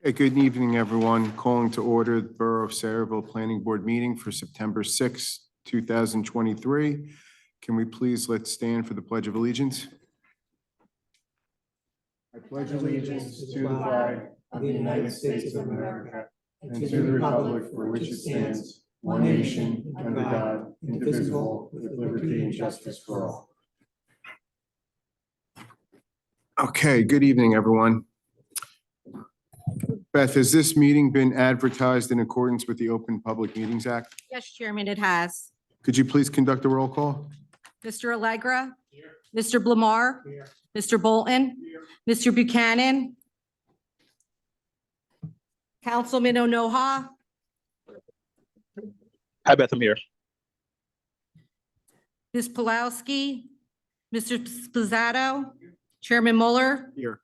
Hey, good evening, everyone. Calling to order the Borough of Saraville Planning Board meeting for September 6, 2023. Can we please let's stand for the Pledge of Allegiance? I pledge allegiance to the flag of the United States of America and to the republic for which it stands, one nation, under God, indivisible, with liberty and justice for all. Okay, good evening, everyone. Beth, has this meeting been advertised in accordance with the Open Public Meetings Act? Yes, Chairman, it has. Could you please conduct a roll call? Mr. Allegra? Mr. Blamar? Mr. Bolton? Mr. Buchanan? Councilman Onoha? Hi, Beth, I'm here. Ms. Pulowski? Mr. Spizzato? Chairman Mueller? Here.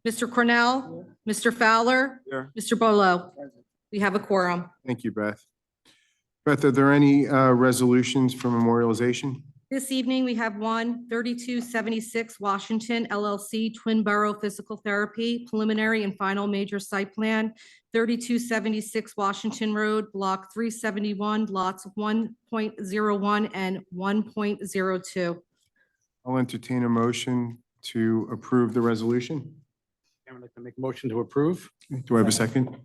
Mr. Cornell? Mr. Fowler? Here. Mr. Bolo? We have a quorum. Thank you, Beth. Beth, are there any resolutions for memorialization? This evening, we have 3276 Washington LLC Twin Borough Physical Therapy Preliminary and Final Major Site Plan, 3276 Washington Road, Block 371, lots 1.01 and 1.02. I'll entertain a motion to approve the resolution. I would like to make a motion to approve. Do I have a second?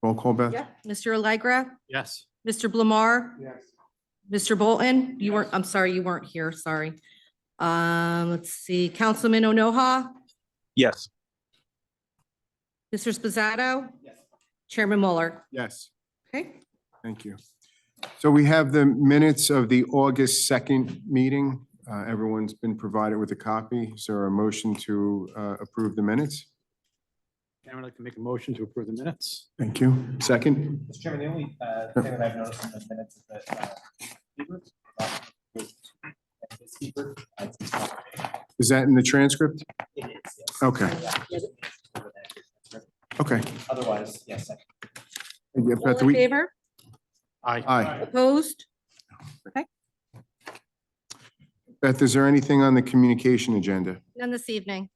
Roll call, Beth? Mr. Allegra? Yes. Mr. Blamar? Yes. Mr. Bolton? You weren't, I'm sorry, you weren't here, sorry. Let's see, Councilman Onoha? Yes. Mr. Spizzato? Chairman Mueller? Yes. Okay, Thank you. So we have the minutes of the August 2nd meeting. Everyone's been provided with a copy. Is there a motion to approve the minutes? I would like to make a motion to approve the minutes. Thank you. Second? Mr. Chairman, the only thing that I've noticed in the minutes is that Is that in the transcript? it is, yes. Okay. Okay. Otherwise, yes. Yeah, all Beth, in we- favor? Aye. Opposed? Beth, is there anything on the communication agenda? None this evening.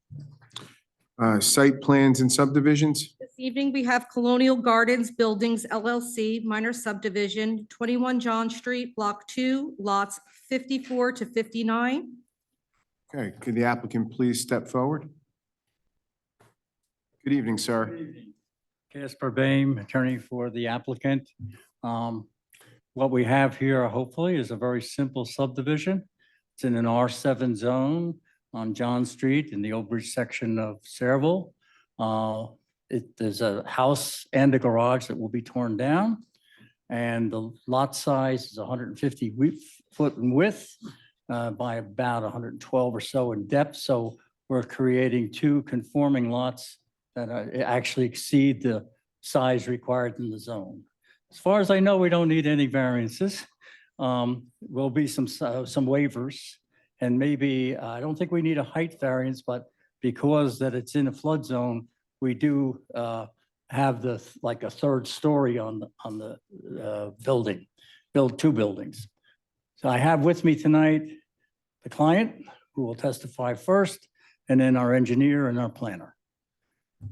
Site plans and subdivisions? This evening, we have Colonial Gardens Buildings LLC, minor subdivision, 21 John Street, Block 2, lots 54 to 59. Okay, could the applicant please step forward? Good evening, sir. Casper Boehm, attorney for the applicant. What we have here hopefully is a very simple subdivision. It's in an R7 zone on John Street in the Old Bridge section of Saraville. There's a house and a garage that will be torn down. And the lot size is 150 foot in width by about 112 or so in depth. So we're creating two conforming lots that actually exceed the size required in the zone. As far as I know, we don't need any variances. Will be some waivers, and maybe, I don't think we need a height variance, but because that it's in a flood zone, we do have like a third story on the building, build two buildings. So I have with me tonight the client who will testify first, and then our engineer and our planner.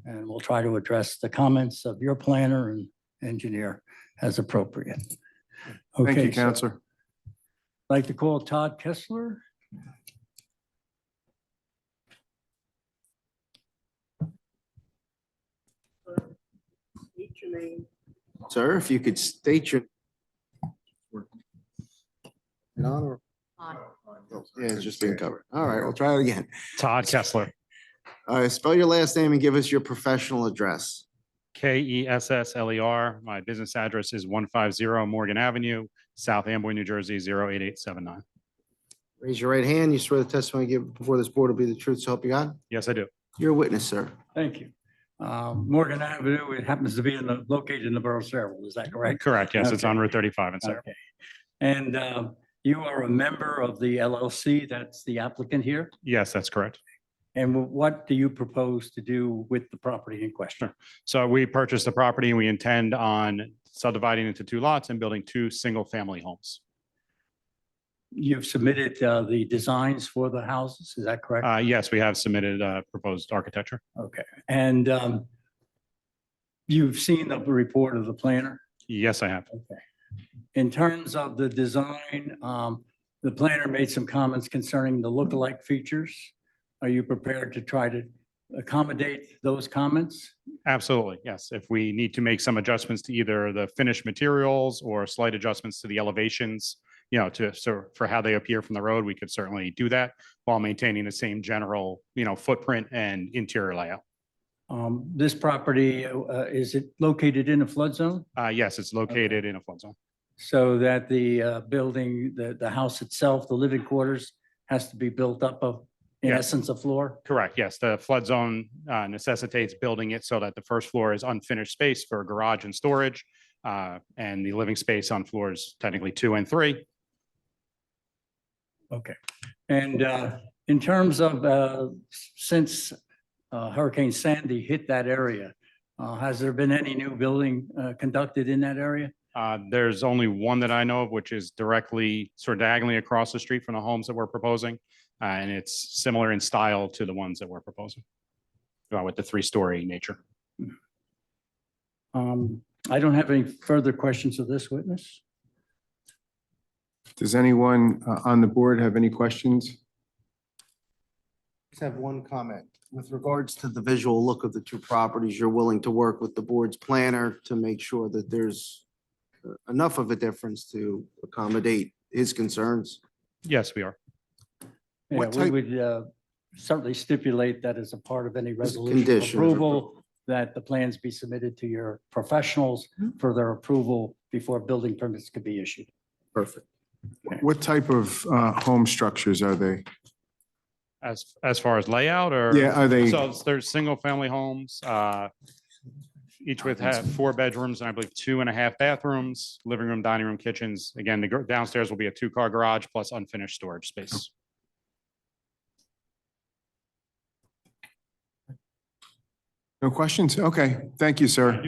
And we'll try to address the comments of your planner and engineer as appropriate. Thank Okay, you, so Counselor. I'd like to call Todd Kessler. Sir, if you could state your. On or? On. Yeah, it's just being covered. All right, we'll try it again. Todd Kessler, All right, spell your last name and give us your professional address. Kessler. My business address is 150 Morgan Avenue, South Amboy, New Jersey, 08879. Raise your right hand. You swear the testimony you give before this board will be the truth, so help you God? Yes, I do. You're a witness, sir. Thank you. Morgan Avenue, it happens to be located in the borough of Saraville, is that correct? Correct. Yes, it's Okay. on Route 35 in Sarah. Okay. And you are a member of the LLC, that's the applicant here? Yes, that's correct. And what do you propose to do with the property in question? So we purchased the property and we intend on subdividing into two lots and building two single-family homes. You've submitted the designs for the houses, is that correct? Yes, we have submitted proposed architecture. Okay, and you've seen the report of the planner? Yes, I have. Okay. In terms of the design, the planner made some comments concerning the lookalike features. Are you prepared to try to accommodate those comments? Absolutely, yes. If we need to make some adjustments to either the finished materials or slight adjustments to the elevations, for how they appear from the road, we could certainly do that while maintaining the same general, footprint and interior layout. This property, is it located in a flood zone? Yes, it's located in a flood zone. So that the building, the house itself, the living quarters has to be built up of, in Yeah. essence, a floor? Correct, yes. The flood zone necessitates building it so that the first floor is unfinished space for garage and storage. And the living space on floors technically 2 and 3. Okay. And in terms of, since Hurricane Sandy hit that area, has there been any new building conducted in that area? There's only one that I know of, which is directly sort of diagonally across the street from the homes that we're proposing. And it's similar in style to the ones that we're proposing with the 3-story nature. I don't have any further questions of this witness. Does anyone on the board have any questions? Just have one comment. With regards to the visual look of the two properties, you're willing to work with the board's planner to make sure that there's enough of a difference to accommodate his concerns? Yes, we are. Yeah, What we type- would certainly stipulate that as a part of any resolution of condition. approval, that the plans be submitted to your professionals for their approval before building permits could be issued. Perfect. What type of home structures are they? As far as layout or? Yeah, are they, So there's single family homes, each with have 4 bedrooms and I believe 2.5 bathrooms, living room, dining room, kitchens. Again, the downstairs will be a 2-car garage plus unfinished storage space. no questions? Okay, thank you, sir.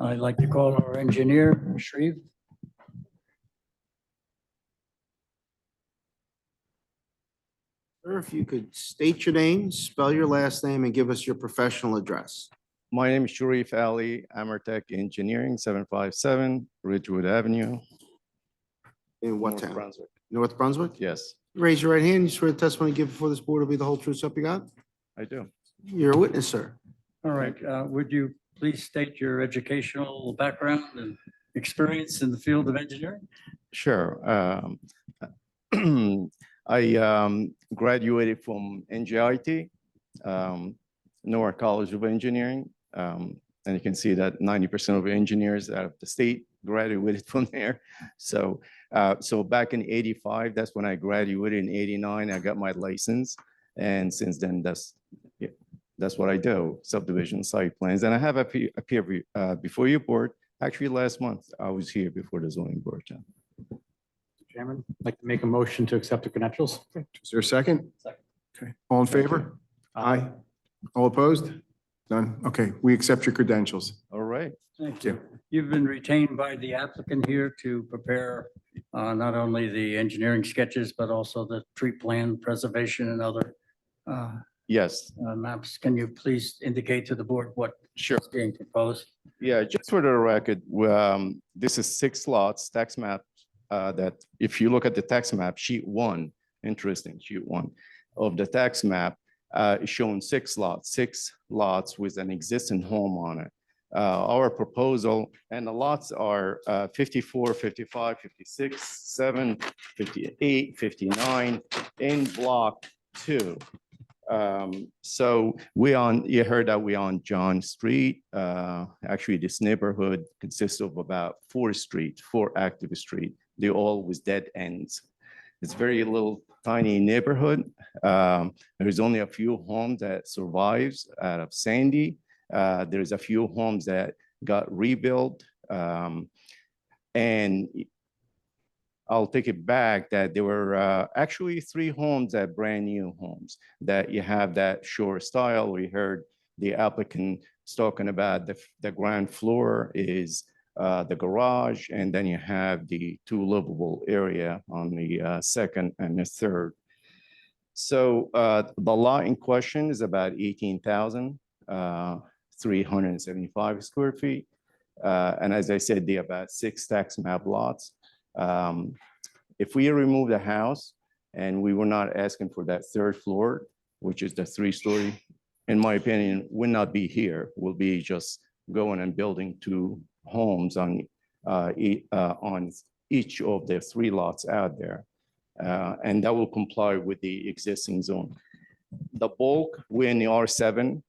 I'd like to call our engineer, Shreve. Sir, if you could state your name, spell your last name, and give us your professional address. My name is Sharif Ali, Amertech Engineering, 757 Ridgewood Avenue. In what North town? Brunswick. North Brunswick? Yes, Raise your right hand. You swear the testimony you give before this board will be the whole truth, so help you God? I do. You're a witness, sir. All right, would you please state your educational background and experience in the field of engineering? Sure. I graduated from NJIT, Newark College of Engineering. And you can see that 90% of engineers out of the state graduated from there. So back in 85, that's when I graduated. In 89, I got my license. And since then, that's what I do, subdivision site plans. And I have appeared before your board. Actually, last month, I was here before the zoning board. Chairman, I'd like to make a motion to accept the credentials. Is there a second? Second. Okay, all in favor? Aye. All opposed? None? Okay, we accept your credentials. All right. Thank you. you. You've been retained by the applicant here to prepare not only the engineering sketches, but also the tree plan preservation and other Yes, maps. Can you please indicate to the board what sure. is being proposed? Yeah, just for the record, this is 6 lots, tax map, that if you look at the tax map, sheet 1, interesting, sheet 1 of the tax map, is showing 6 lots with an existing home on it. Our proposal, and the lots are 54, 55, 56, 7, 58, 59 in block 2. So you heard that we're on John Street. Actually, this neighborhood consists of about 4 active streets. They're all with dead ends. It's very little tiny neighborhood. There's only a few homes that survives out of Sandy. There's a few homes that got rebuilt. And I'll take it back that there were actually 3 homes that brand new homes that you have that shore style. We heard the applicant talking about the ground floor is the garage, and then you have the two livable area on the second and the third. So the lot in question is about 18,375 square feet. And as I said, there are about 6 tax map lots. If we remove the house and we were not asking for that third floor, which is the 3-story, in my opinion, would not be here. We'll be just going and building 2 homes on each of the 3 lots out there. And that will comply with the existing zone. The bulk, we're in the R7,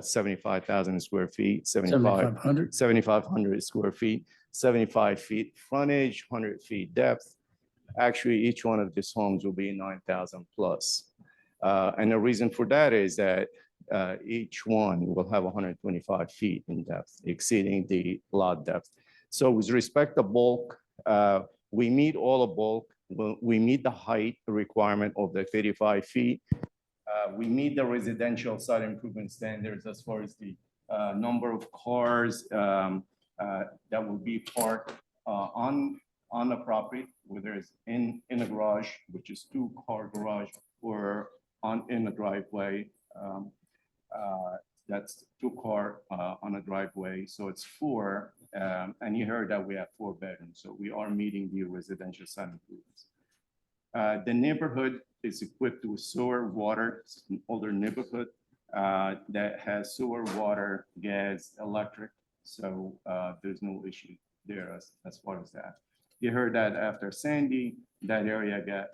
75,000 square feet, 7,500 square feet, 75 feet frontage, 100 feet depth. Actually, each one of these homes will be 9,000 plus. And the reason for that is that each one will have 125 feet in depth, exceeding the lot depth. So with respect to bulk, we meet all the bulk. We meet the height requirement of the 35 feet. We meet the residential site improvement standards as far as the number of cars that will be parked on the property, whether it's in a garage, which is 2-car garage, or in a driveway. That's 2-car on a driveway, so it's 4. And you heard that we have 4 bedrooms, so we are meeting the residential site improvements. The neighborhood is equipped with sewer, water. It's an older neighborhood that has sewer, water, gas, electric. So there's no issue there as far as that. You heard that after Sandy, that area got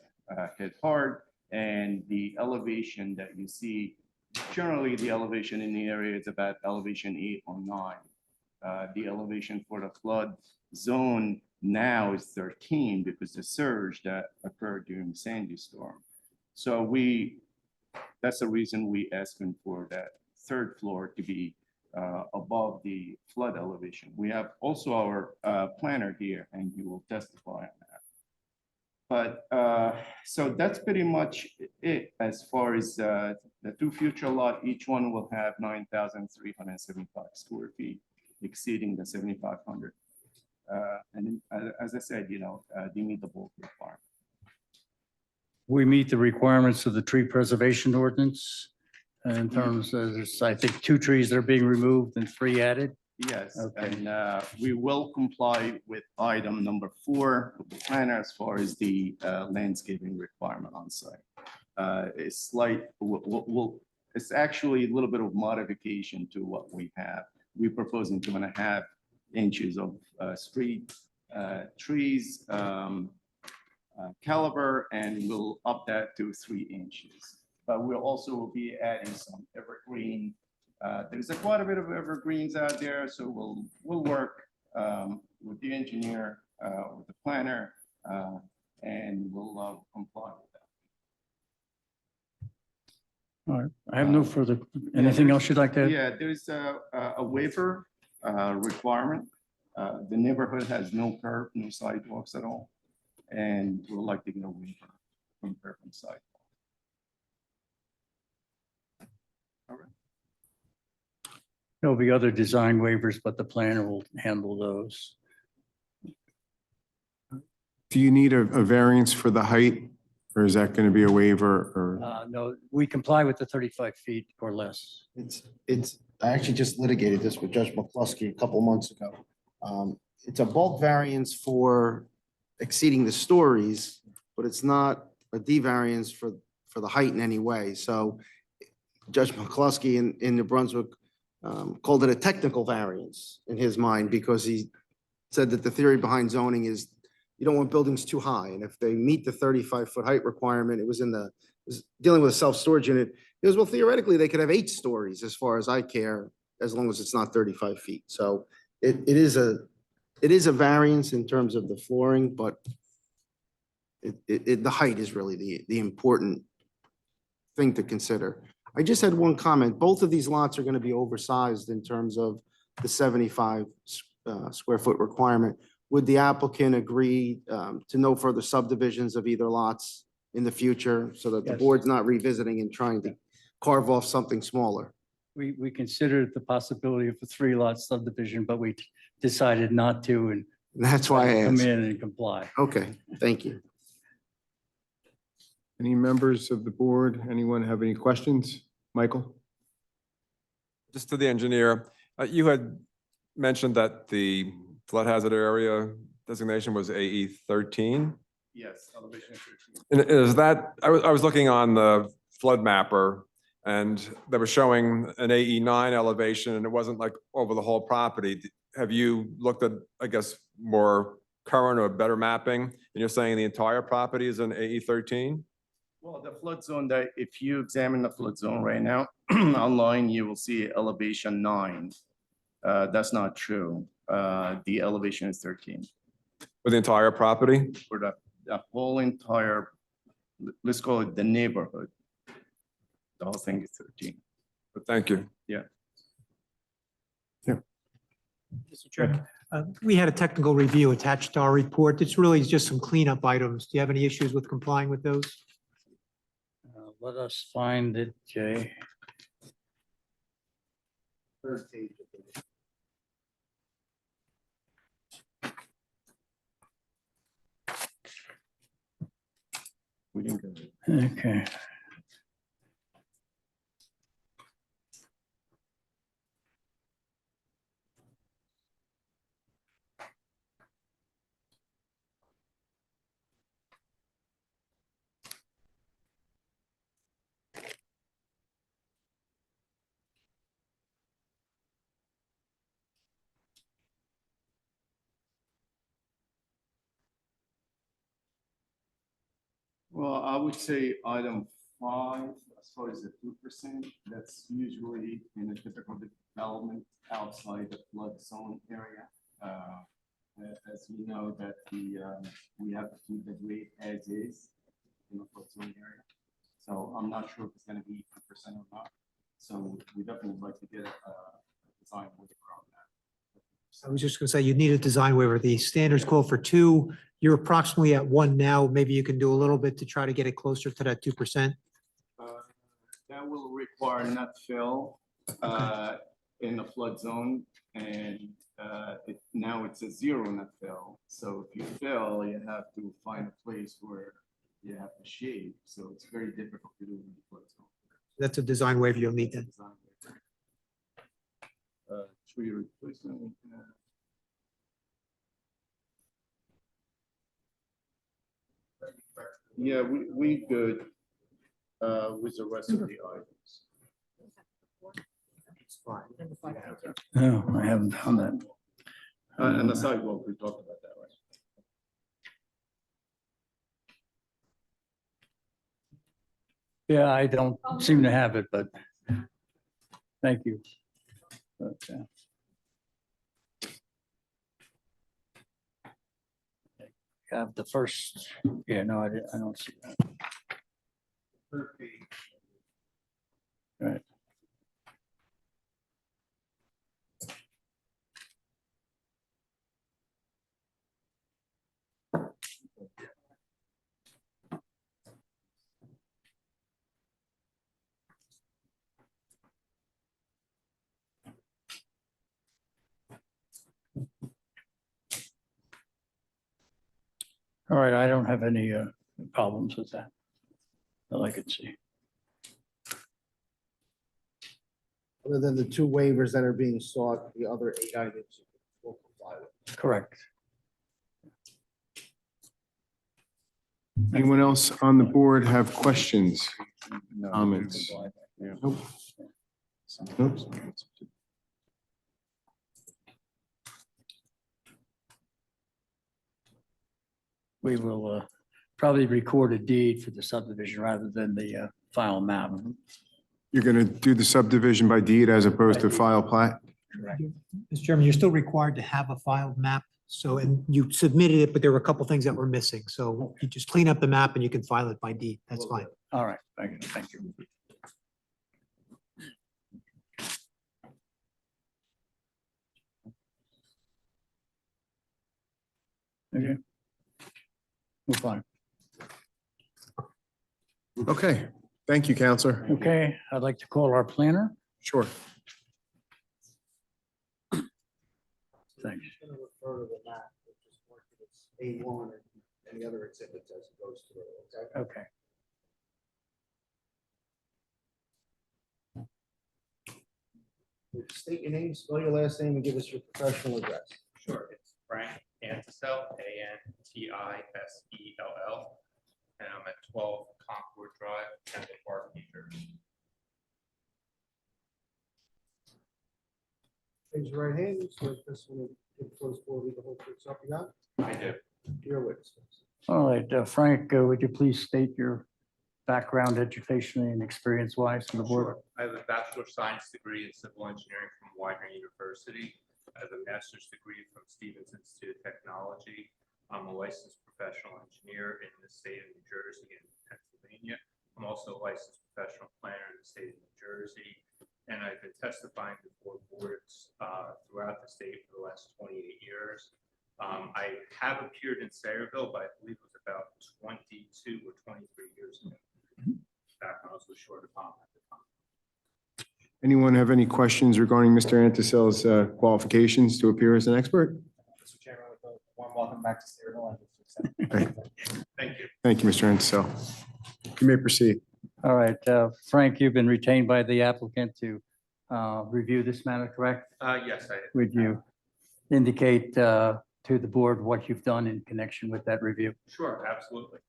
hit hard, and the elevation that you see, generally the elevation in the area is about elevation 8 or 9. The elevation for the flood zone now is 13 because the surge that occurred during the Sandy storm. So that's the reason we asking for that 3rd floor to be above the flood elevation. We have also our planner here, and he will testify on that. But so that's pretty much it as far as the 2 future lot. Each one will have 9,375 square feet, exceeding the 7,500. And as I said, they meet the bulk requirement. We meet the requirements of the tree preservation ordinance in terms of, I think, 2 trees that are being removed and 3 added. Yes, Okay. and we will comply with item number 4 of the planner as far as the landscaping requirement on site. It's slight, it's actually a little bit of modification to what we have. We're proposing 2.5 inches of street trees caliber, and we'll up that to 3 inches. But we'll also be adding some evergreen. There's quite a bit of evergreens out there, so we'll work with the engineer, with the planner, and we'll comply with that. All right, I have no further, anything else you'd like to add? Yeah, there's a waiver requirement. The neighborhood has no curb, no sidewalks at all, and we'd like to get a waiver from curb and sidewalk. All right. There'll be other design waivers, but the planner will handle those. Do you need a variance for the height, or is that going to be a waiver, or? No, we comply with the 35 feet or less. I actually just litigated this with Judge McCluskey a couple months ago. It's a bulk variance for exceeding the stories, but it's not a D variance for the height in any way. So Judge McCluskey in New Brunswick called it a technical variance in his mind, because he said that the theory behind zoning is you don't want buildings too high. And if they meet the 35-foot height requirement, it was dealing with a self-storage unit. It was, well, theoretically, they could have 8 stories as far as I care, as long as it's not 35 feet. So it is a variance in terms of the flooring, but the height is really the important thing to consider. I just had one comment. Both of these lots are going to be oversized in terms of the 75 square foot requirement. Would the applicant agree to no further subdivisions of either lots in the future, so that the Yes. board's not revisiting and trying to carve off something smaller? we considered the possibility of a 3-lot subdivision, but we decided not to and That's why I come asked. in and comply. Okay, thank you. Any members of the board, anyone have any questions? Michael? Just to the engineer, you had mentioned that the flood hazard area designation was AE 13. Yes, elevation 13. And is that, I was looking on the flood mapper and they were showing an AE 9 elevation and it wasn't like over the whole property. Have you looked at, I guess, more current or better mapping? And you're saying the entire property is an AE 13? Well, the flood zone that if you examine the flood zone right now online, you will see elevation 9. That's not true. The elevation is 13 For the entire property? for the whole entire, let's call it the neighborhood. The whole thing is 13. But thank you. Mr. Chairman, we had a technical review attached to our report. It's really just some cleanup items. Do you have any issues with complying with those? Let us find it, Jay. We didn't go there. Okay. Well, I would say item 5, as far as the 2%, that's usually in a typical development outside the flood zone area. As you know that we have to keep the rate as is in the flood zone area. So I'm not sure if it's gonna be 2% or not. So we definitely would like to get a design waiver on that. I was just gonna say, you need a design waiver. The standards call for 2. You're approximately at 1 now. Maybe you can do a little bit to try to get it closer to that 2%. That will require net fill in the flood zone, and now it's a 0 net fill. So if you fill, you have to find a place where you have to shade. So it's very difficult to do in the flood zone. That's a design waiver you'll need then. Design waiver. Tree replacement. Yeah, we good with the rest of the items. No, I haven't found that. And the sidewalk, we talked about that, right? Yeah, I don't seem to have it, but thank you. But, have the first, yeah, no, I don't see that. Right. All right, I don't have any problems with that that I could see. Other than the 2 waivers that are being sought, the other 8 items will comply with. Correct. Anyone else on the board have questions? No, Comments? yeah. Nope. Nope. We will probably record a deed for the subdivision rather than the final map. You're going to do the subdivision by deed as opposed to file plat? Correct. Mr. Chairman, you're still required to have a filed map. So, and you submitted it, but there were a couple things that were missing. So you just clean up the map and you can file it by deed. That's fine. All right, thank you. Thank you. Okay. Move on. Okay, thank you, Counselor. Okay, I'd like to call our planner, Sure. Thanks. Going to refer to the map, which is marked as A1 and the other exhibits as it goes through. Okay. State your name, spell your last name, and give us your professional address. Sure, it's Frank Antisell, Antisell, and I'm at 12 Concord Drive, Temple Park, New Jersey. Raise your right hand. Swear this one to close for the whole truth. So you got. I do. Your witness. All right, Frank, would you please state your background educationally and experience-wise for the board? Sure. I have a Bachelor of Science degree in Civil Engineering from Widener University. I have a master's degree from Stevens Institute of Technology. I'm a licensed professional engineer in the state of New Jersey and Pennsylvania. I'm also a licensed professional planner in the state of New Jersey. And I've been testifying before boards throughout the state for the last 28 years. I have appeared in Sayreville, but I believe it was about 22 or 23 years ago. Back when I was with Short Pond at the time. Anyone have any questions regarding Mr. Antisell's qualifications to appear as an expert? Mr. Chairman, with a warm welcome back to Sayreville. Thank you. Thank you, Mr. Antisell. You may proceed. All right, Frank, you've been retained by the applicant to review this matter, correct? Yes, I did. Would you indicate to the board what you've done in connection with that review? Sure, absolutely.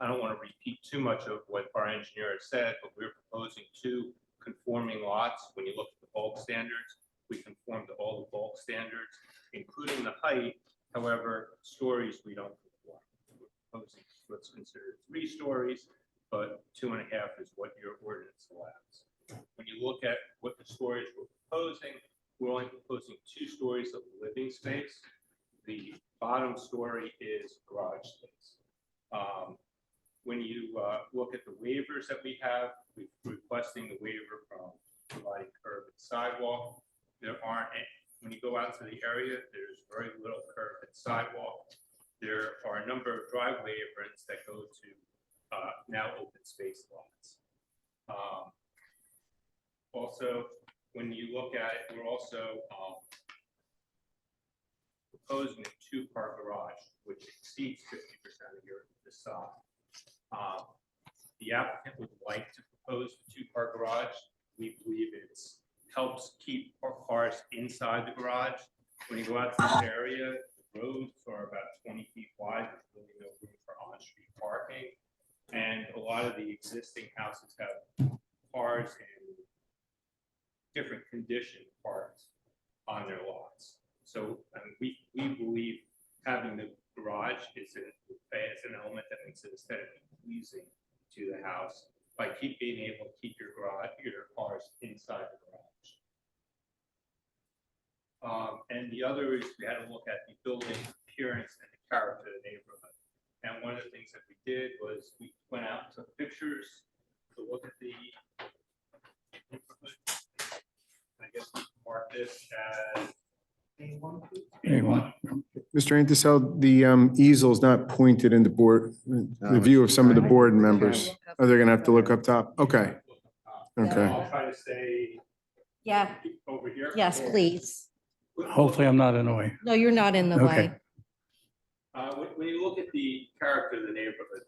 I don't want to repeat too much of what our engineer has said, but we're proposing 2 conforming lots. When you look at the bulk standards, we conform to all the bulk standards, including the height. However, stories we don't conform. We're proposing what's considered 3 stories, but 2.5 is what your ordinance allows. When you look at what the stories we're proposing, we're only proposing 2 stories of living space. The bottom story is garage space. When you look at the waivers that we have, we're requesting the waiver from providing curb and sidewalk. There aren't any, when you go out to the area, there's very little curb and sidewalk. There are a number of driveway aprons that go to now open space lots. Also, when you look at it, we're also proposing a 2-car garage, which exceeds 50% of your facade. The applicant would like to propose a 2-car garage. We believe it helps keep our cars inside the garage. When you go out to this area, the roads are about 20 feet wide. There's really no room for on-street parking. And a lot of the existing houses have cars in different condition parts on their lots. So we believe having the garage is an element that makes it aesthetically pleasing to the house by being able to keep your cars inside the garage. And the other is we had to look at the building appearance and the character of the neighborhood. And one of the things that we did was we went out and took pictures to look at the neighborhood. I guess we can mark this as A1. Mr. Antisell, the easel is not pointed in the board, the view of some of the board members. Oh, they're gonna have to look up top. Okay. Okay. I'll try to stay Yeah, over here. yes, please. Hopefully, I'm not in the way. No, you're not in the Okay. way. When you look at the character of the neighborhood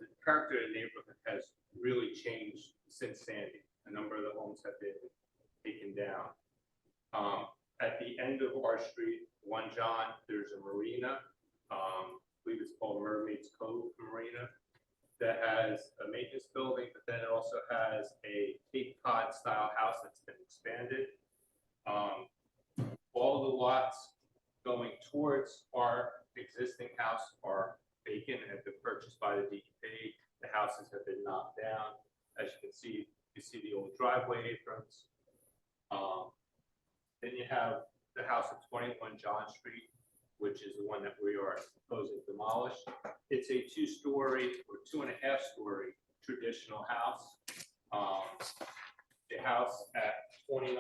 has really changed since Sandy. A number of the homes have been taken down. At the end of our street, 1 John, there's a marina. I believe it's called Mermaid's Cove Marina, that has a maintenance building, but then it also has a Cape Cod style house that's been expanded. All the lots going towards our existing house are vacant and have been purchased by the DEP. The houses have been knocked down. As you can see, the old driveway aprons. Then you have the house at 21 John Street, which is the one that we are proposing to demolish. It's a 2-story or 2.5-story traditional house. The house at 29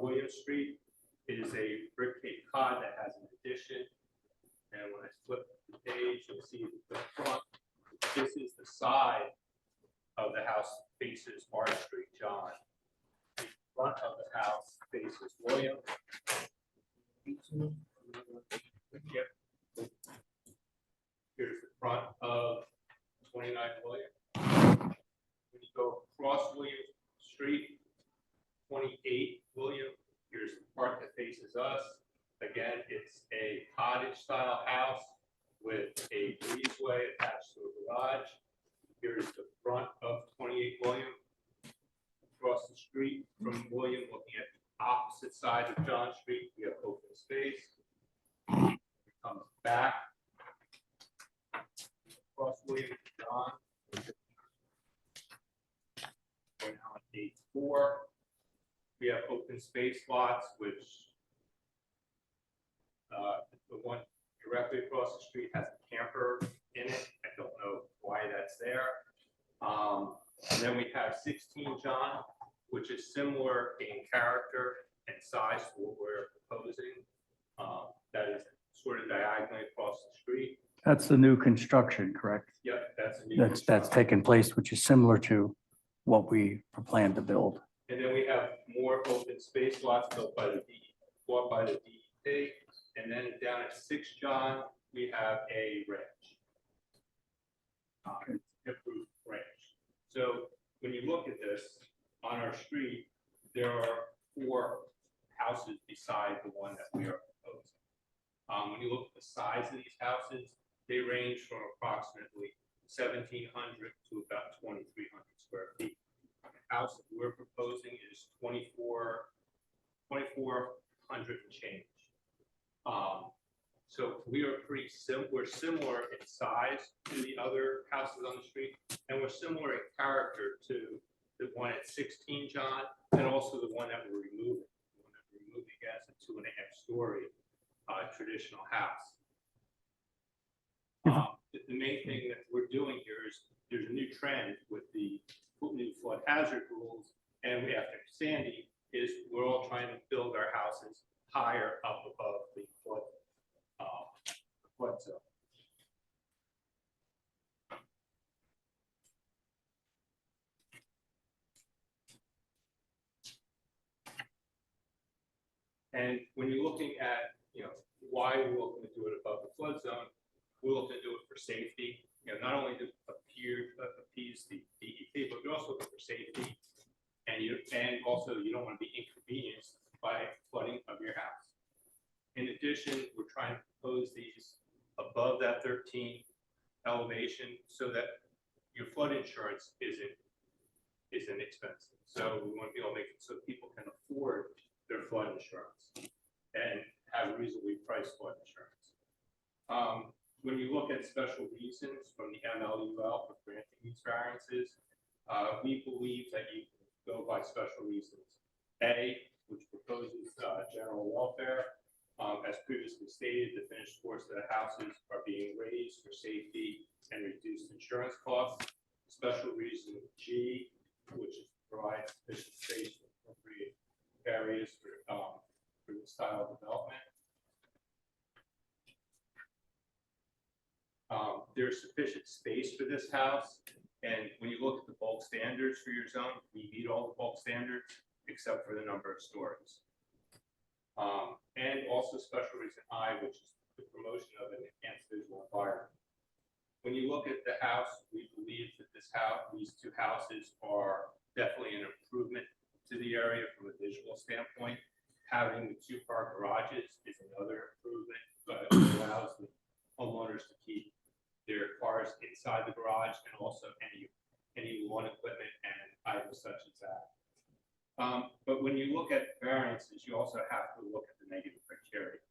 William Street is a brick Cape Cod that has an addition. And when I flip the page, you'll see the front. This is the side of the house faces R Street, John. front of the house faces William. Yep. Here's the front of 29 William. When you go across William Street, 28 William, here's the part that faces us. Again, it's a cottage style house with a breezeway attached to a garage. Here's the front of 28 William. Across the street from William, looking at the opposite side of John Street, we have open space. Comes back. Across William to John. We're now on 8-4. We have open space lots, which the one directly across the street has a camper in it. I don't know why that's there. And then we have 16 John, which is similar in character and size to what we're proposing. That is sort of diagonally across the street. That's the new construction, correct? Yep, that's a new That's construction. taken place, which is similar to what we plan to build. And then we have more open space lots built by the bought by the DEP. And then down at 6 John, we have a ranch. Improved ranch. So when you look at this on our street, there are 4 houses beside the one that we are proposing. When you look at the size of these houses, they range from approximately 1,700 to about 2,300 square feet. The house that we're proposing is 2,400 and change. So we are we're similar in size to the other houses on the street, and we're similar in character to the one at 16 John, and also the one that we're removing. The one that we're removing as a 2.5-story traditional house. The main thing that we're doing here is there's a new trend with the new flood hazard rules, and we after Sandy is we're all trying to build our houses higher up above the flood zone. And when you're looking at, why we're looking to do it above the flood zone, we're looking to do it for safety. Not only to appease the DEP, but we're also looking for safety. And also you don't want to be inconvenienced by flooding of your house. In addition, we're trying to propose these above that 13 elevation so that your flood insurance isn't expensive. So we want to be able to make it so people can afford their flood insurance and have reasonably priced flood insurance. When you look at special reasons from the MLUL for granting these variances, we believe that you can go by special reasons. A, which proposes general welfare. As previously stated, the finished floors of the houses are being raised for safety and reduced insurance costs. Special reason G, which provides sufficient space for appropriate areas for the style of development. There's sufficient space for this house, and when you look at the bulk standards for your zone, we meet all the bulk standards except for the number of stories. And also special reason I, which is the promotion of an enhanced visual environment. When you look at the house, we believe that these 2 houses are definitely an improvement to the area from a visual standpoint. Having the 2-car garages is another improvement, but it allows the homeowners to keep their cars inside the garage and also any lawn equipment and items such as that. But when you look at variances, you also have to look at the negative criteria.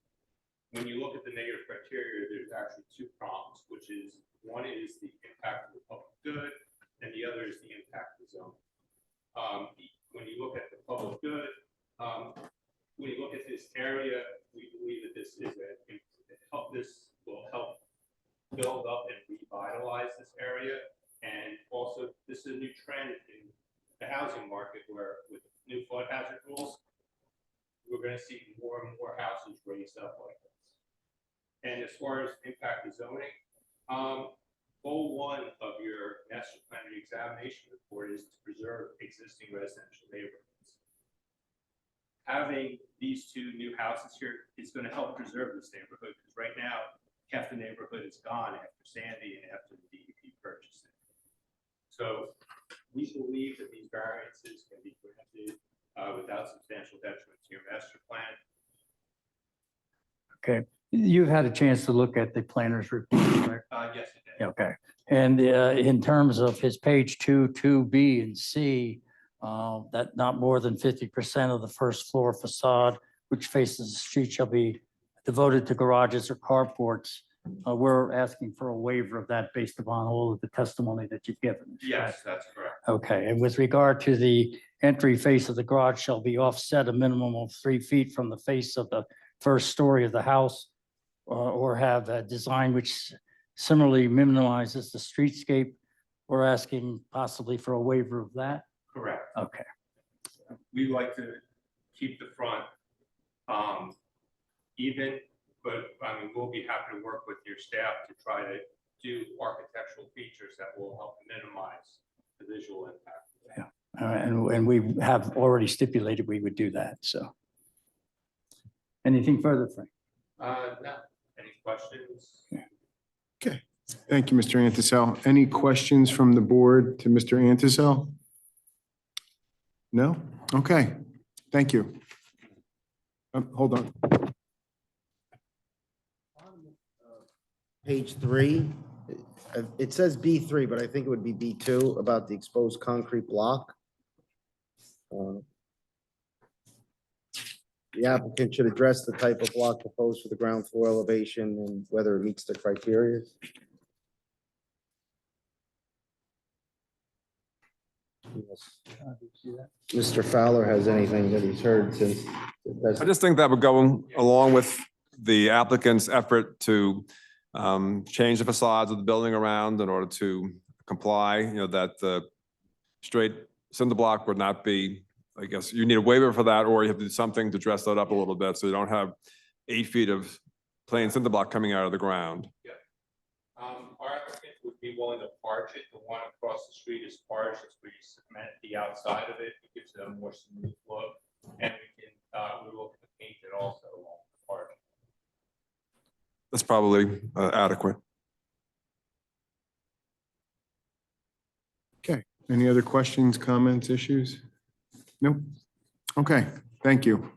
When you look at the negative criteria, there's actually 2 prongs, which is one is the impact of the public good, and the other is the impact of the zone. When you look at the public good, when you look at this area, we believe that this will help build up and revitalize this area. And also, this is a new trend in the housing market where with new flood hazard rules, we're going to see more and more houses raised up like this. And as far as impact of zoning, goal 1 of your master plan examination report is to preserve existing residential neighborhoods. having these two new houses here is going to help preserve this neighborhood, because right now, half the neighborhood is gone after Sandy and after the DEP purchased it. So we believe that these variances can be granted without substantial detriment to your master plan. Okay, you've had a chance to look at the planner's report, correct? Yes, it did. Okay, and in terms of his page 2B and C, that not more than 50% of the first floor facade which faces the street shall be devoted to garages or carports. We're asking for a waiver of that based upon all of the testimony that you've given. Yes, that's correct. Okay, and with regard to the entry face of the garage shall be offset a minimum of 3 feet from the face of the first story of the house, or have a design which similarly minimizes the streetscape. We're asking possibly for a waiver of that. Correct. Okay, We like to keep the front even, but I mean, we'll be happy to work with your staff to try to do architectural features that will help minimize the visual impact. and we have already stipulated we would do that, so. Anything further, Frank? No, any questions? Thank you, Mr. Antisel. Any questions from the board to Mr. Antisel? No? Okay, thank you. Hold on. Page 3, it says B3, but I think it would be B2 about the exposed concrete block. The applicant should address the type of block proposed for the ground floor elevation and whether it meets the criteria. Mr. Fowler has anything that he's heard since. I just think that would go along with the applicant's effort to change the facades of the building around in order to comply, you know, that the straight cinder block would not be, I guess, you need a waiver for that, or you have to do something to dress that up a little bit, so you don't have 8 feet of plain cinder block coming out of the ground. Our applicant would be willing to arch it. The one across the street is arched, as we cement the outside of it. It gives it a more smooth look. And we will paint it also along the arch. That's probably adequate. Okay, any other questions, comments, issues? Nope. Okay, thank you.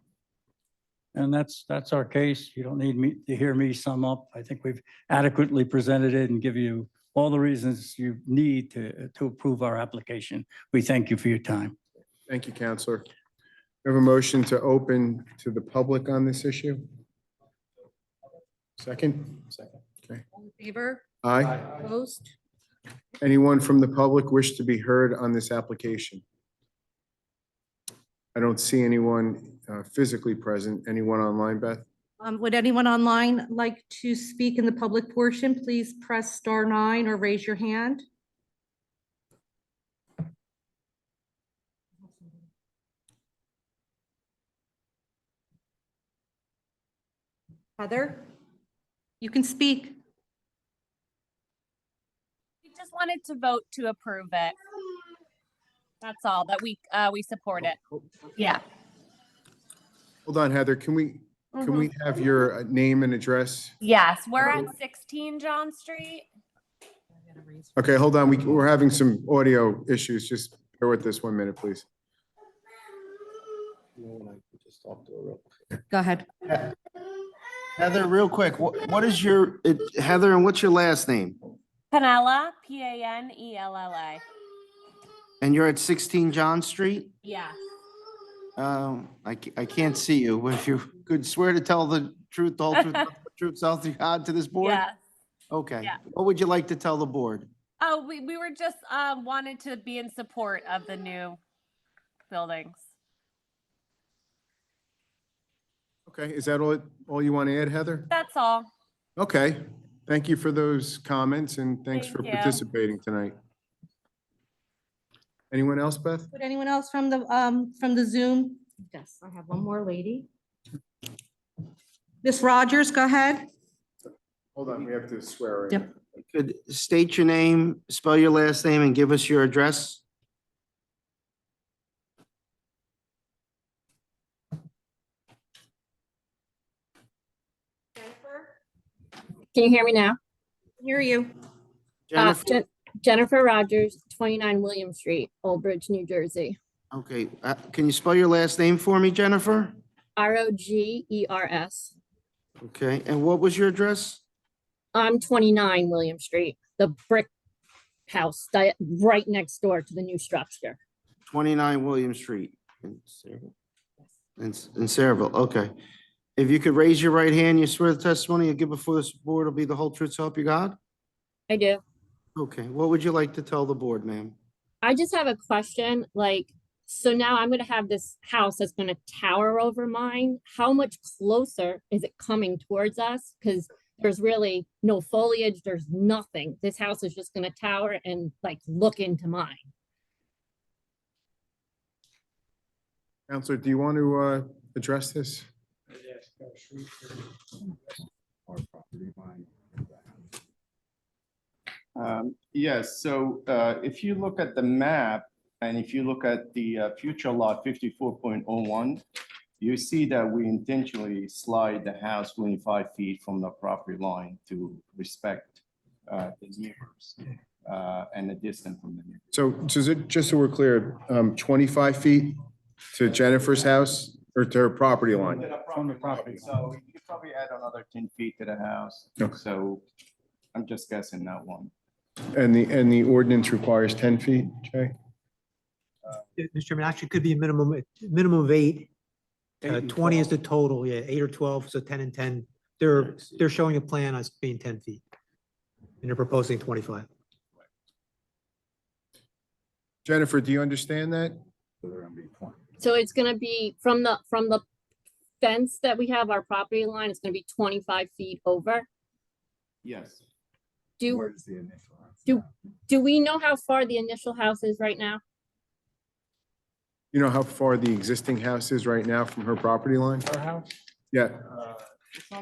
And that's our case. You don't need me to hear me sum up. I think we've adequately presented it and give you all the reasons you need to approve our application. We thank you for your time. Thank you, Counselor. We have a motion to open to the public on this issue. Second? Second. Okay. All in favor? Aye. Opposed? Anyone from the public wish to be heard on this application? I don't see anyone physically present. Anyone online, Beth? Would anyone online like to speak in the public portion? Please press *9 or raise your hand. Heather, you can speak. We just wanted to vote to approve it. That's all, that we support it. Yeah. Hold on, Heather. Can we have your name and address? Yes, we're at 16 John Street. Okay, hold on. We're having some audio issues. Just bear with this 1 minute, please. Go ahead. Heather, real quick, what is your, Heather, and what's your last name? Panella, Panella. And you're at 16 John Street? Yeah. I can't see you, but if you could swear to tell the truth, the whole truth, nothing but the truth, so help you God to this board? Yeah. Okay. Yeah. What would you like to tell the board? Oh, we were just wanted to be in support of the new buildings. Okay, is that all you want to add, Heather? That's all. Okay, thank you for those comments and thanks for Thank you. participating tonight. Anyone else, Beth? Would anyone else from the Zoom? Yes, I have one more lady. Miss Rogers, go ahead. Hold on, we have to swear. her in. Yep. Could state your name, spell your last name, and give us your address? Can you hear me now? Hear you. Jennifer, Jennifer Rogers, 29 William Street, Old Bridge, New Jersey. okay, can you spell your last name for me, Jennifer? Rogers. Okay, and what was your address? I'm 29 William Street, the brick house right next door to the new structure. 29 William Street in Saraville. In Saraville, okay. If you could raise your right hand, you swear the testimony you give before this board will be the whole truth, so help you God? I do. Okay, what would you like to tell the board, ma'am? I just have a question, like, so now I'm gonna have this house that's gonna tower over mine. How much closer is it coming towards us? Because there's really no foliage, there's nothing. This house is just gonna tower and like look into mine. Counselor, do you want to address this? Yes, so if you look at the map and if you look at the future lot 54.01, you see that we intentionally slide the house 25 feet from the property line to respect the neighbors and the distance from the neighbors. So is it, just so we're clear, 25 feet to Jennifer's house or to her property line? From the property. So you could probably add another 10 feet to the house. Okay. So I'm just guessing that one. And the ordinance requires 10 feet, Jay? Mr. Chairman, actually could be a minimum of 8. 20 is the total, yeah, 8 or 12, so 10 and 10. They're showing a plan as being 10 feet. And they're proposing 25. Jennifer, do you understand that? So it's gonna be from the fence that we have, our property line, it's gonna be 25 feet over. Yes. Do we know how far the initial house is right now? You know how far the existing house is right now from her property line? Our house? Yeah, It's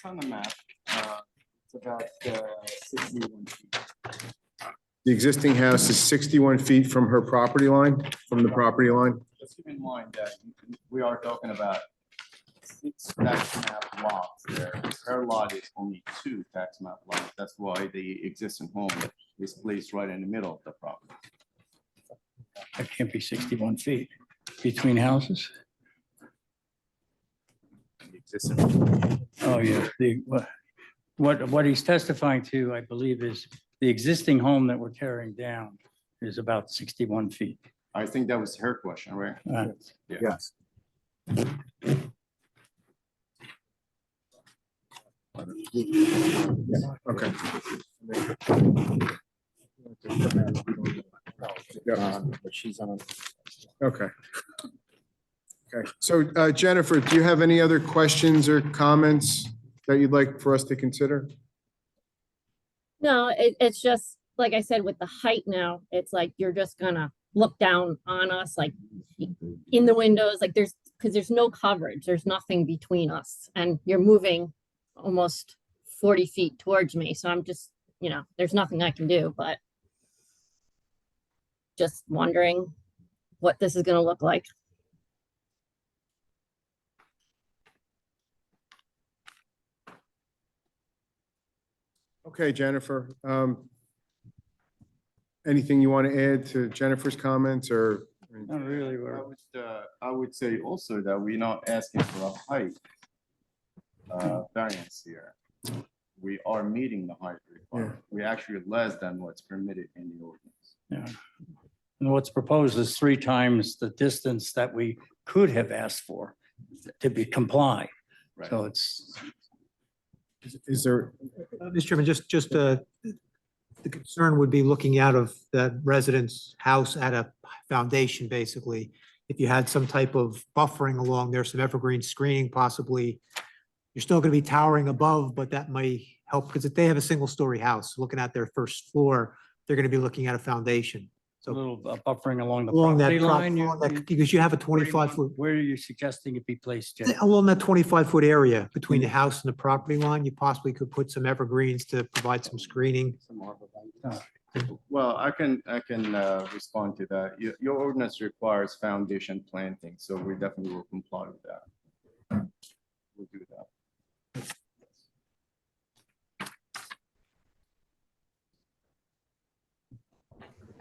on the map. It's about 61 feet. the existing house is 61 feet from her property line, from the property line. Just keep in mind that we are talking about 6 tax map lots there. Her lot is only 2 tax map lots. That's why the existing home is placed right in the middle of the property. That can't be 61 feet between houses. The existing- Oh, yeah. What he's testifying to, I believe, is the existing home that we're tearing down is about 61 feet. I think that was her question, right? Yes. Okay. But she's on. Okay. Okay, so Jennifer, do you have any other questions or comments that you'd like for us to consider? No, it's just, like I said, with the height now, it's like you're just gonna look down on us, like in the windows, like because there's no coverage, there's nothing between us, and you're moving almost 40 feet towards me, so I'm just, there's nothing I can do, but just wondering what this is gonna look like. Okay, Jennifer. Anything you want to add to Jennifer's comments or? Not really. I would say also that we're not asking for a height variance here. We are meeting the height requirement. We're actually less than what's permitted in the ordinance. Yeah. And what's proposed is 3 times the distance that we could have asked for to be comply. Right. So it's, Is there, Mr. Chairman, just the concern would be looking out of that resident's house at a foundation, basically. If you had some type of buffering along there, some evergreen screening possibly, you're still going to be towering above, but that may help because if they have a single-story house, looking at their first floor, they're going to be looking at a foundation. a little buffering along the Along that, property line. because you have a 25-foot, Where are you suggesting it be placed, Jay? along that 25-foot area between the house and the property line, you possibly could put some evergreens to provide some screening. Well, I can respond to that. Your ordinance requires foundation planting, so we definitely will comply with that. We'll do that.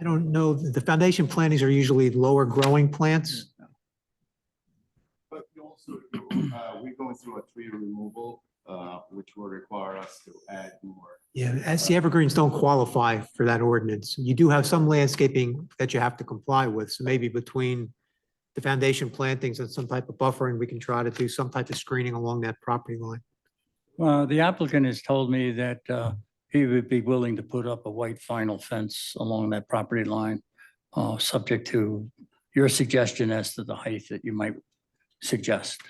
I don't know, the foundation plantings are usually lower growing plants. But we also, we're going through a tree removal, which will require us to add more. Yeah, as the evergreens don't qualify for that ordinance. You do have some landscaping that you have to comply with. So maybe between the foundation plantings and some type of buffering, we can try to do some type of screening along that property line. The applicant has told me that he would be willing to put up a white vinyl fence along that property line, subject to your suggestion as to the height that you might suggest. I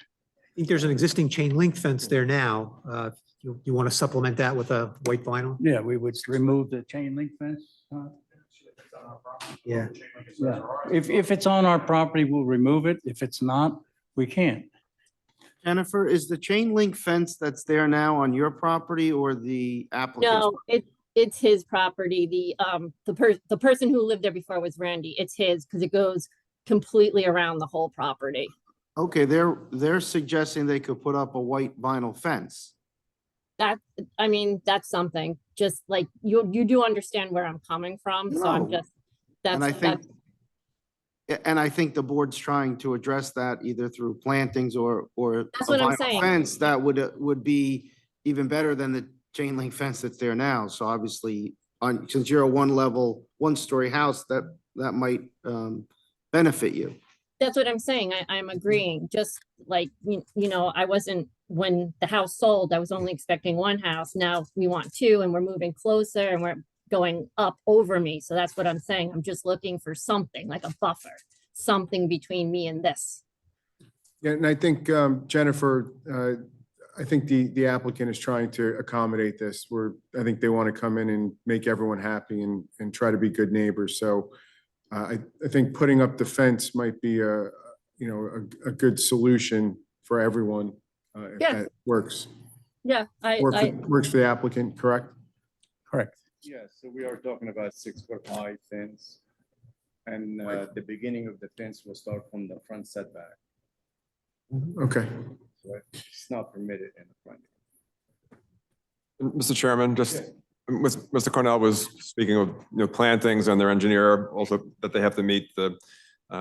think there's an existing chain link fence there now. You want to supplement that with a white vinyl? Yeah, we would remove the chain link fence. Yeah. Yeah. If it's on our property, we'll remove it. If it's not, we can't. Jennifer, is the chain link fence that's there now on your property or the applicant's? No, it's his property. The person who lived there before was Randy. It's his because it goes completely around the whole property. Okay, they're suggesting they could put up a white vinyl fence. I mean, that's something, just like, you do understand where I'm coming from, so I'm No. just, And I that's, think, and I think the board's trying to address that either through plantings or a That's what I'm vinyl saying. fence that would be even better than the chain link fence that's there now. So obviously, since you're a one-story house, that might benefit you. that's what I'm saying. I'm agreeing, just like, I wasn't, when the house sold, I was only expecting one house. Now we want two and we're moving closer and we're going up over me. So that's what I'm saying. I'm just looking for something like a buffer, something between me and this. Yeah, and I think, Jennifer, I think the applicant is trying to accommodate this, where I think they want to come in and make everyone happy and try to be good neighbors. So I think putting up the fence might be a good solution for everyone, if Yeah. that works. Yeah, Works for the applicant, correct? Correct. Yeah, so we are talking about 6-foot high fence. And the beginning of the fence will start from the front setback. Okay. So it's not permitted in the front. Mr. Chairman, Mr. Cornell was speaking of plantings and their engineer also that they have to meet the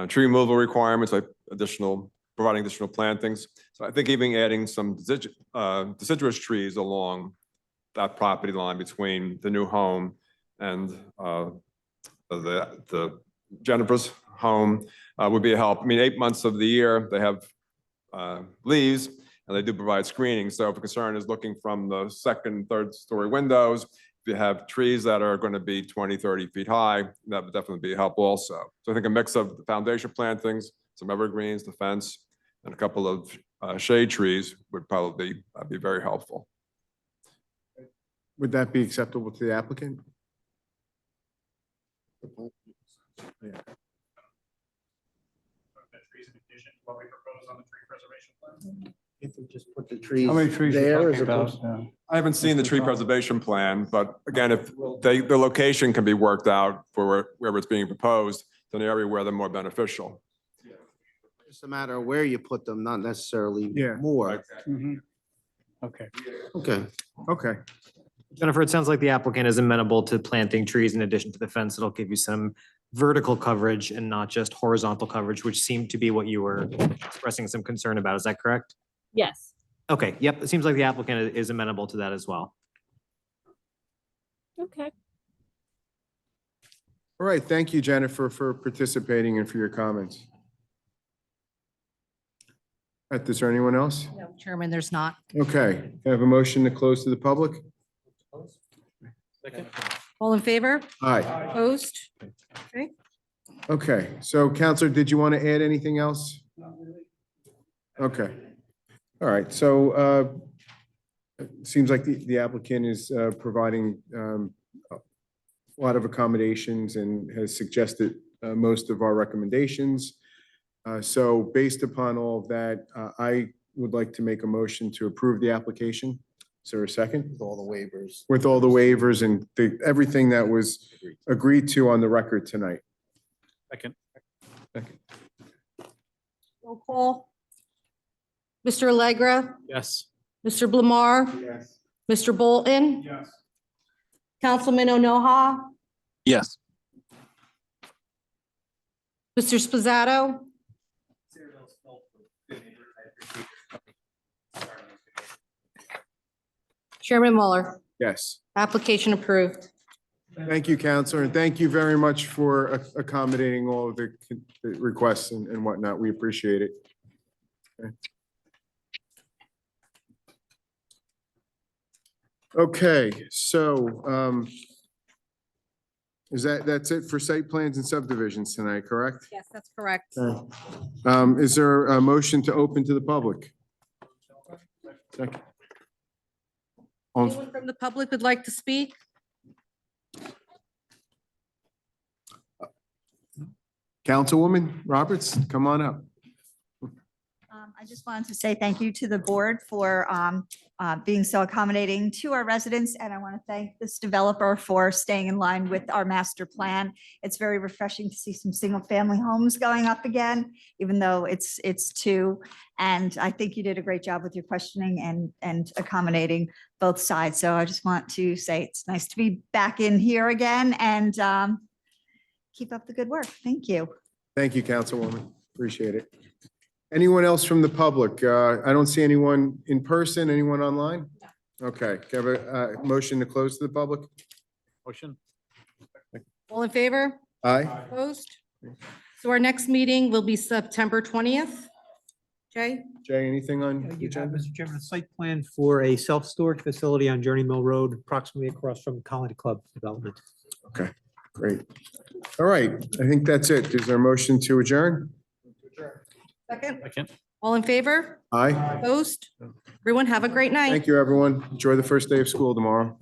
tree removal requirements, like providing additional plantings. So I think even adding some deciduous trees along that property line between the new home and the Jennifer's home would be a help. I mean, 8 months of the year, they have leaves and they do provide screening. So if a concern is looking from the second, third story windows, if you have trees that are going to be 20, 30 feet high, that would definitely be a help also. So I think a mix of the foundation plantings, some evergreens, the fence, and a couple of shade trees would probably be very helpful. Would that be acceptable to the applicant? Yeah. What we propose on the tree preservation plan? If we just put the trees How many trees are there you as talking opposed. about? I haven't seen the tree preservation plan, but again, if the location can be worked out for wherever it's being proposed, then the area where they're more beneficial. Just a matter of where you put them, not necessarily Yeah. more. Mhm. Okay. Okay. Okay. Jennifer, it sounds like the applicant is amenable to planting trees in addition to the fence. It'll give you some vertical coverage and not just horizontal coverage, which seemed to be what you were expressing some concern about. Is that correct? Yes. Okay, yep. It seems like the applicant is amenable to that as well. Okay. All right. Thank you, Jennifer, for participating and for your comments. Is there anyone else? No, Chairman, there's not. Okay. I have a motion to close to the public? All in favor? Aye. Opposed? Okay. Okay. So Counselor, did you want to add anything else? Okay. All right. So it seems like the applicant is providing a lot of accommodations and has suggested most of our recommendations. So based upon all of that, I would like to make a motion to approve the application. Is there a second? With all the waivers. With all the waivers and everything that was agreed to on the record tonight. Second. Roll call. Mr. Allegra, Yes. Mr. Blamar, Yes. Mr. Bolton, Yes. Councilman Onoha, Yes. Mr. Sposato, Chairman Mueller, Yes. application approved. Thank you, Counselor, and thank you very much for accommodating all of the requests and whatnot. We appreciate it. Okay, so that's it for site plans and subdivisions tonight, correct? Yes, that's correct. Is there a motion to open to the public? Second. Anyone from the public would like to speak? Councilwoman Roberts, come on up. I just wanted to say thank you to the board for being so accommodating to our residents. And I want to thank this developer for staying in line with our master plan. It's very refreshing to see some single family homes going up again, even though it's two. And I think you did a great job with your questioning and accommodating both sides. So I just want to say it's nice to be back in here again and keep up the good work. Thank you. Thank you, Councilwoman. Appreciate it. Anyone else from the public? I don't see anyone in person. Anyone online? Okay, can I have a motion to close to the public? Motion? All in favor? Aye. Opposed? So our next meeting will be September 20th. Jay? Jay, anything on the You have, agenda? Mr. Chairman, a site plan for a self-storage facility on Journey Mill Road, approximately across from Colony Club Development. Okay, great. All right, I think that's it. Is there a motion to adjourn? Second. Second. All in favor? Aye. Opposed? Everyone have a great night. Thank you, everyone. Enjoy the first day of school tomorrow.